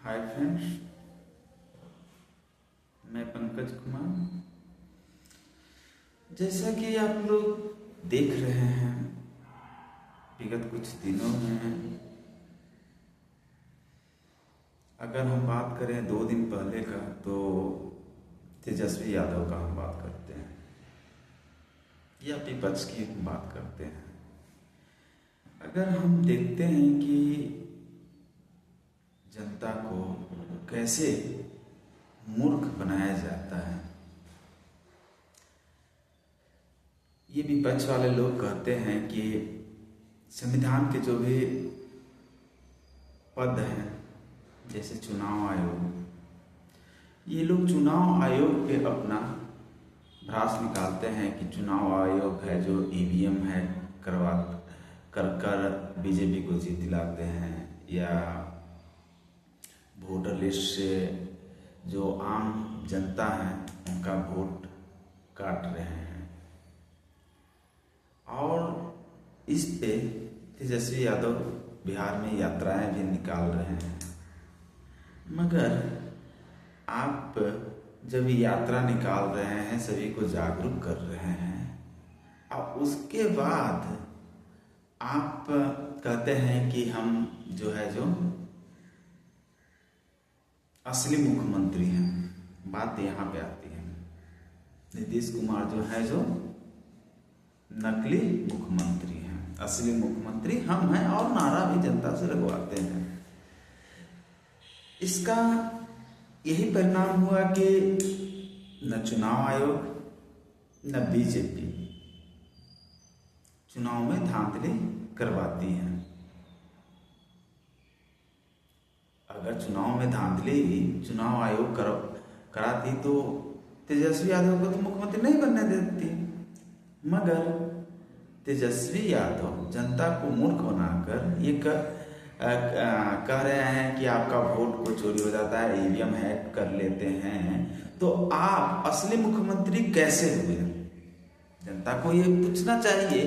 Hi friends, मैं पंकज कुमार। जैसा कि आप लोग देख रहे हैं, विगत कुछ दिनों में अगर हम बात करें 2 दिन पहले का, तो तेजस्वी यादव का हम बात करते हैं या विपक्ष की बात करते हैं। अगर हम देखते हैं कि जनता को कैसे मूर्ख बनाया जाता है, ये विपक्ष वाले लोग कहते हैं कि संविधान के जो भी पद हैं, जैसे चुनाव आयोग, ये लोग चुनाव आयोग पे अपना भ्रास निकालते हैं कि चुनाव आयोग है जो ईवीएम है कर बीजेपी को जीत दिलाते हैं, या वोटर लिस्ट से जो आम जनता है उनका वोट काट रहे हैं। और इस पे तेजस्वी यादव बिहार में यात्राएं भी निकाल रहे हैं। मगर आप जब यात्रा निकाल रहे हैं, सभी को जागरूक कर रहे हैं, और उसके बाद आप कहते हैं कि हम जो असली मुख्यमंत्री हैं। बात यहाँ पे आती है, नीतीश कुमार जो नकली मुख्यमंत्री हैं, असली मुख्यमंत्री हम हैं, और नारा भी जनता से लगवाते हैं। इसका यही परिणाम हुआ कि न चुनाव आयोग न बीजेपी चुनाव में धांधली करवाती है। अगर चुनाव में धांधली चुनाव आयोग कराती तो तेजस्वी यादव को तो मुख्यमंत्री नहीं बनने देती। मगर तेजस्वी यादव जनता को मूर्ख बनाकर ये कह रहे हैं कि आपका वोट को चोरी हो जाता है, ईवीएम हैक कर लेते हैं, तो आप असली मुख्यमंत्री कैसे हुए? जनता को ये पूछना चाहिए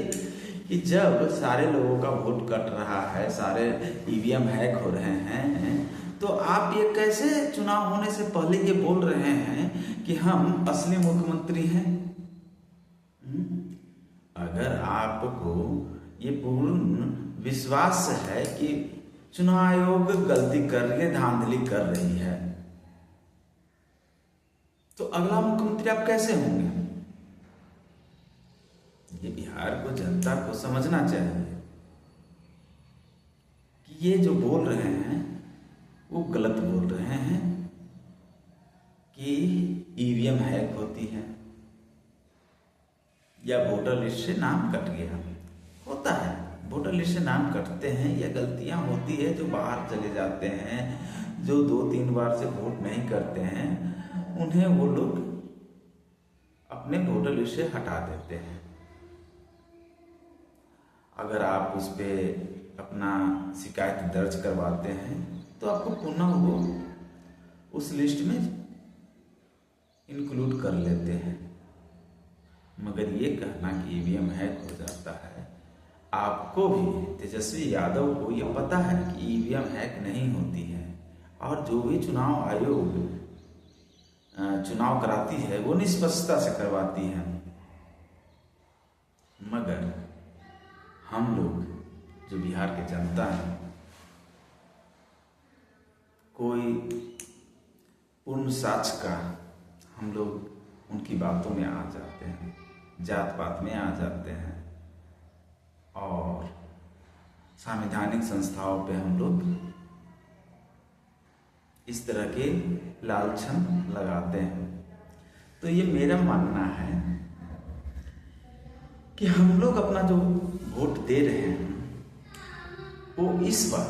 कि जब सारे लोगों का वोट कट रहा है, सारे ईवीएम हैक हो रहे हैं, तो आप ये कैसे चुनाव होने से पहले ये बोल रहे हैं कि हम असली मुख्यमंत्री हैं? अगर आपको ये पूर्ण विश्वास है कि चुनाव आयोग गलती कर रही है, धांधली कर रही है, तो अगला मुख्यमंत्री आप कैसे होंगे? ये बिहार को जनता को समझना चाहिए कि ये जो बोल रहे हैं वो गलत बोल रहे हैं कि ईवीएम हैक होती है या वोटर लिस्ट से नाम कट गया। होता है, वोटर लिस्ट से नाम कटते हैं या गलतियां होती है। जो बाहर चले जाते हैं, जो 2-3 बार से वोट नहीं करते हैं, उन्हें वो लोग अपने वोटर लिस्ट से हटा देते हैं। अगर आप उस पर अपना शिकायत दर्ज करवाते हैं तो आपको पुनः वो उस लिस्ट में इंक्लूड कर लेते हैं। मगर ये कहना कि ईवीएम हैक हो जाता है, आपको भी, तेजस्वी यादव को ये पता है कि ईवीएम हैक नहीं होती है, और जो भी चुनाव आयोग चुनाव कराती है वो निष्पक्षता से करवाती है। मगर हम लोग जो बिहार के जनता हैं, कोई पूर्ण साक्ष्य का हम लोग उनकी बातों में आ जाते हैं, जात पात में आ जाते हैं, और संवैधानिक संस्थाओं पे हम लोग इस तरह के लालछन लगाते हैं। तो ये मेरा मानना है कि हम लोग अपना जो वोट दे रहे हैं वो इस बार,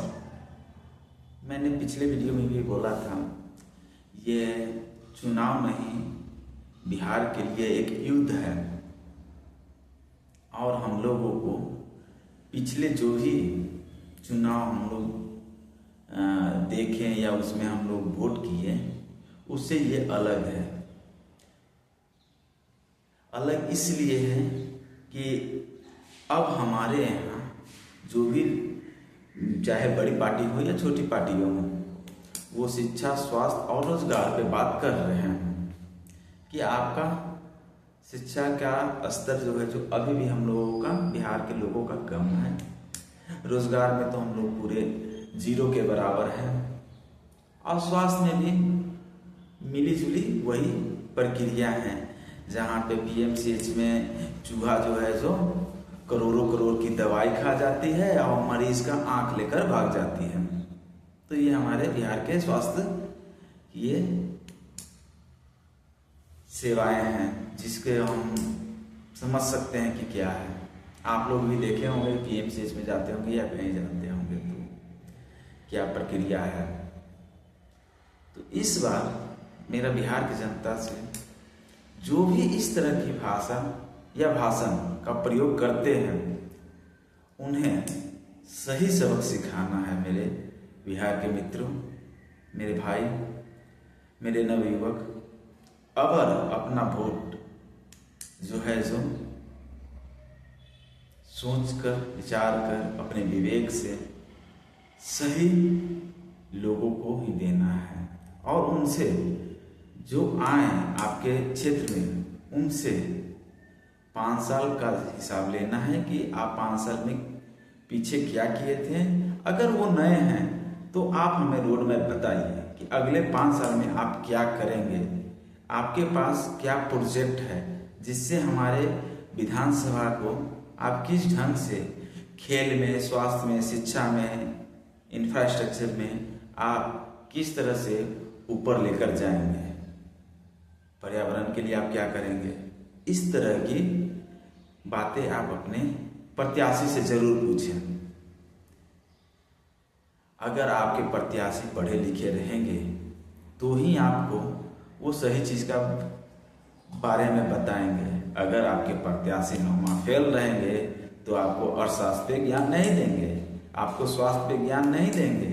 मैंने पिछले वीडियो में भी बोला था, ये चुनाव नहीं, बिहार के लिए एक युद्ध है। और हम लोगों को पिछले जो भी चुनाव हम लोग देखें या उसमें हम लोग वोट किए, उससे ये अलग है। अलग इसलिए है कि अब हमारे यहाँ जो भी, चाहे बड़ी पार्टी हो या छोटी पार्टी हो, वो शिक्षा, स्वास्थ्य और रोजगार पे बात कर रहे हैं कि आपका शिक्षा का स्तर जो है, जो अभी भी हम लोगों का, बिहार के लोगों का कम है। रोजगार में तो हम लोग पूरे जीरो के बराबर हैं, और स्वास्थ्य में भी मिली जुली वही प्रक्रिया है, जहाँ पे पीएमसीएच में चूहा जो है जो करोड़ों करोड़ की दवाई खा जाती है और मरीज का आंख लेकर भाग जाती है। तो ये हमारे बिहार के स्वास्थ्य की ये सेवाएं हैं, जिसके हम समझ सकते हैं कि क्या है। आप लोग भी देखे होंगे, पीएमसीएच में जाते होंगे या कहीं जाते होंगे, तो क्या प्रक्रिया है। तो इस बार मेरा बिहार की जनता से, जो भी इस तरह की भाषा या भाषण का प्रयोग करते हैं, उन्हें सही सबक सिखाना है। मेरे बिहार के मित्रों, मेरे भाई, मेरे नवयुवक, अगर अपना वोट जो है जो सोचकर, विचार कर, अपने विवेक से सही लोगों को ही देना है, और उनसे जो आए आपके क्षेत्र में, उनसे 5 साल का हिसाब लेना है कि आप 5 साल में पीछे क्या किए थे। अगर वो नए हैं तो आप हमें रोड मैप बताइए कि अगले 5 साल में आप क्या करेंगे, आपके पास क्या प्रोजेक्ट है, जिससे हमारे विधानसभा को आप किस ढंग से खेल में, स्वास्थ्य में, शिक्षा में, इंफ्रास्ट्रक्चर में आप किस तरह से ऊपर लेकर जाएंगे, पर्यावरण के लिए आप क्या करेंगे। इस तरह की बातें आप अपने प्रत्याशी से जरूर पूछें। अगर आपके प्रत्याशी पढ़े लिखे रहेंगे तो ही आपको वो सही चीज का बारे में बताएंगे। अगर आपके प्रत्याशी नौमा फेल रहेंगे तो आपको अर्थशास्त्र पे ज्ञान नहीं देंगे, आपको स्वास्थ्य पे ज्ञान नहीं देंगे,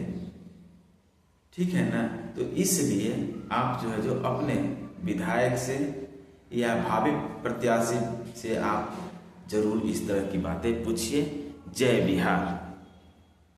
ठीक है ना। तो इसलिए आप जो है जो अपने विधायक से या भावी प्रत्याशी से आप जरूर इस तरह की बातें पूछिए। जय बिहार।